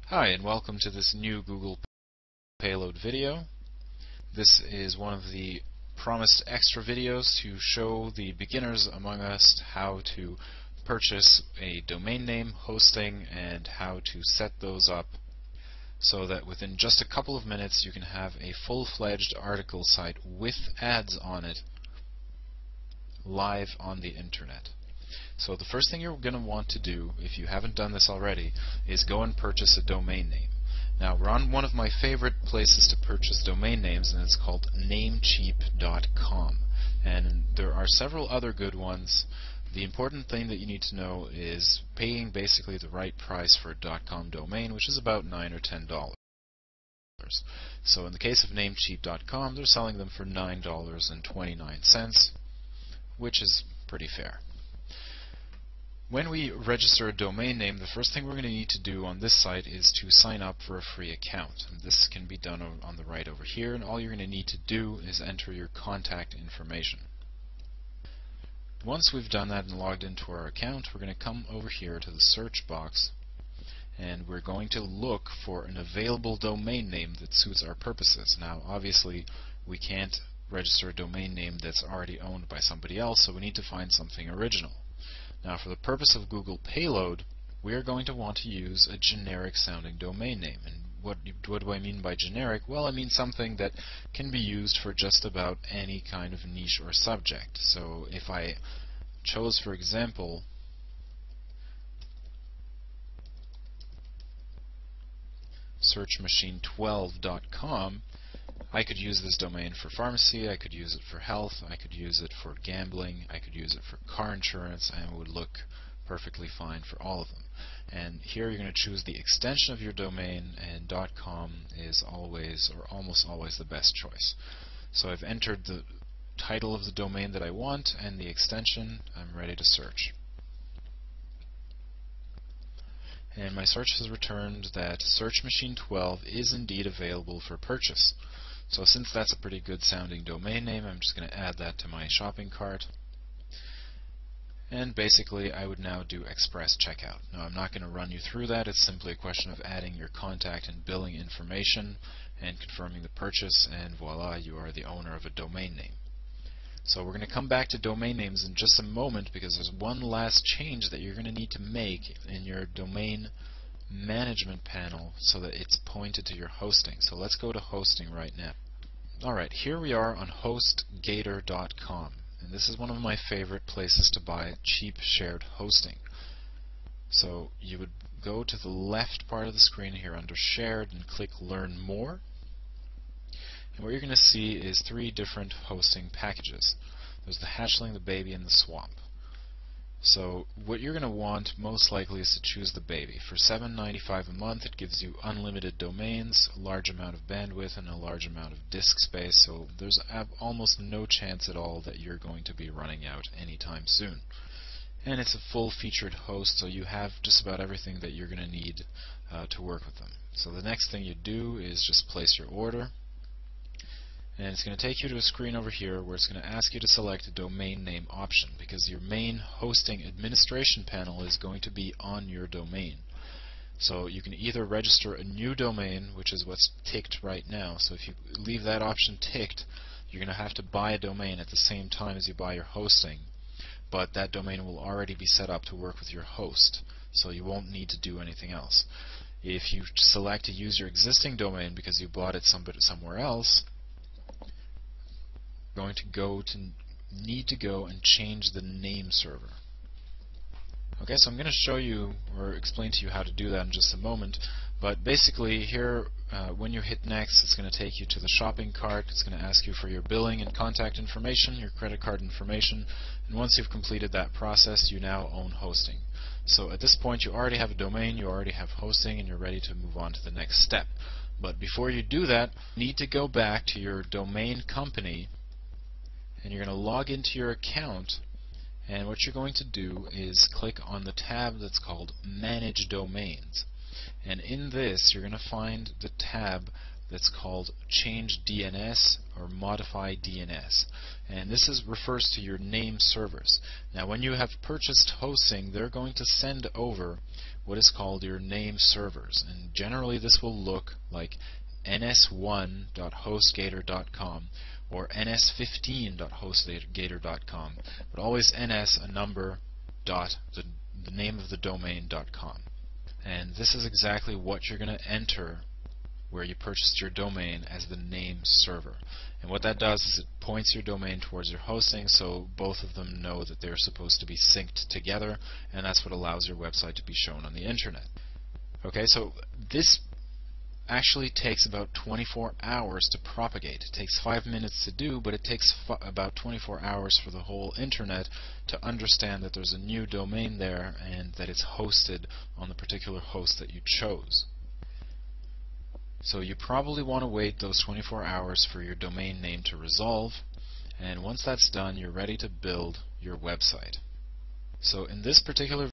Hi, and welcome to this new Google Payload video. This is one of the promised extra videos to show the beginners among us how to purchase a domain name, hosting, and how to set those up so that within just a couple of minutes you can have a full-fledged article site with ads on it live on the internet. So the first thing you're going to want to do, if you haven't done this already, is go and purchase a domain name. Now, we're on one of my favorite places to purchase domain names, and it's called Namecheap.com. And there are several other good ones. The important thing that you need to know is paying basically the right price for a .com domain, which is about $9 or $10. So in the case of Namecheap.com, they're selling them for $9.29, which is pretty fair. When we register a domain name, the first thing we're going to need to do on this site is to sign up for a free account. And this can be done on the right over here, and all you're going to need to do is enter your contact information. Once we've done that and logged into our account, we're going to come over here to the search box, and we're going to look for an available domain name that suits our purposes. Now, obviously, we can't register a domain name that's already owned by somebody else, so we need to find something original. Now, for the purpose of Google Payload, we are going to want to use a generic sounding domain name. And what do I mean by generic? Well, I mean something that can be used for just about any kind of niche or subject. So if I chose, for example, searchmachine12.com, I could use this domain for pharmacy, I could use it for health, I could use it for gambling, I could use it for car insurance, and it would look perfectly fine for all of them. And here you're going to choose the extension of your domain, and .com is always or almost always the best choice. So I've entered the title of the domain that I want and the extension. I'm ready to search. And my search has returned that SearchMachine12 is indeed available for purchase. So since that's a pretty good sounding domain name, I'm just going to add that to my shopping cart. And basically I would now do express checkout. Now I'm not going to run you through that. It's simply a question of adding your contact and billing information and confirming the purchase, and voila, you are the owner of a domain name. So we're going to come back to domain names in just a moment, because there's one last change that you're going to need to make in your domain management panel so that it's pointed to your hosting. So let's go to hosting right now. Alright, here we are on HostGator.com, and this is one of my favorite places to buy cheap shared hosting. So you would go to the left part of the screen here under Shared and click Learn More. And what you're going to see is three different hosting packages. There's the Hatchling, the Baby, and the Swamp. So what you're going to want most likely is to choose the Baby. For $7.95 a month, it gives you unlimited domains, a large amount of bandwidth, and a large amount of disk space, so there's almost no chance at all that you're going to be running out anytime soon. And it's a full-featured host, so you have just about everything that you're going to need to work with them. So the next thing you do is just place your order. And it's going to take you to a screen over here where it's going to ask you to select a domain name option, because your main hosting administration panel is going to be on your domain. So you can either register a new domain, which is what's ticked right now. So if you leave that option ticked, you're going to have to buy a domain at the same time as you buy your hosting, but that domain will already be set up to work with your host, so you won't need to do anything else. If you select to use your existing domain because you bought it somewhere else, going to need to go and change the name server. Okay, so I'm going to show you or explain to you how to do that in just a moment, but basically here when you hit next, it's going to take you to the shopping cart. It's going to ask you for your billing and contact information, your credit card information, and once you've completed that process, you now own hosting. So at this point you already have a domain, you already have hosting, and you're ready to move on to the next step. But before you do that, you need to go back to your domain company, and you're going to log into your account, and what you're going to do is click on the tab that's called Manage Domains. And in this you're going to find the tab that's called change DNS or modify DNS, and this refers to your name servers. Now when you have purchased hosting, they're going to send over what is called your name servers, and generally this will look like ns1.hostgator.com or ns15.hostgator.com, but always ns a number dot the name of the domain.com. And this is exactly what you're going to enter where you purchased your domain as the name server. And what that does is it points your domain towards your hosting, so both of them know that they're supposed to be synced together, and that's what allows your website to be shown on the internet. Okay, so this actually takes about 24 hours to propagate. It takes 5 minutes to do, but it takes about 24 hours for the whole internet to understand that there's a new domain there and that it's hosted on the particular host that you chose. So you probably want to wait those 24 hours for your domain name to resolve, and once that's done, you're ready to build your website. So in this particular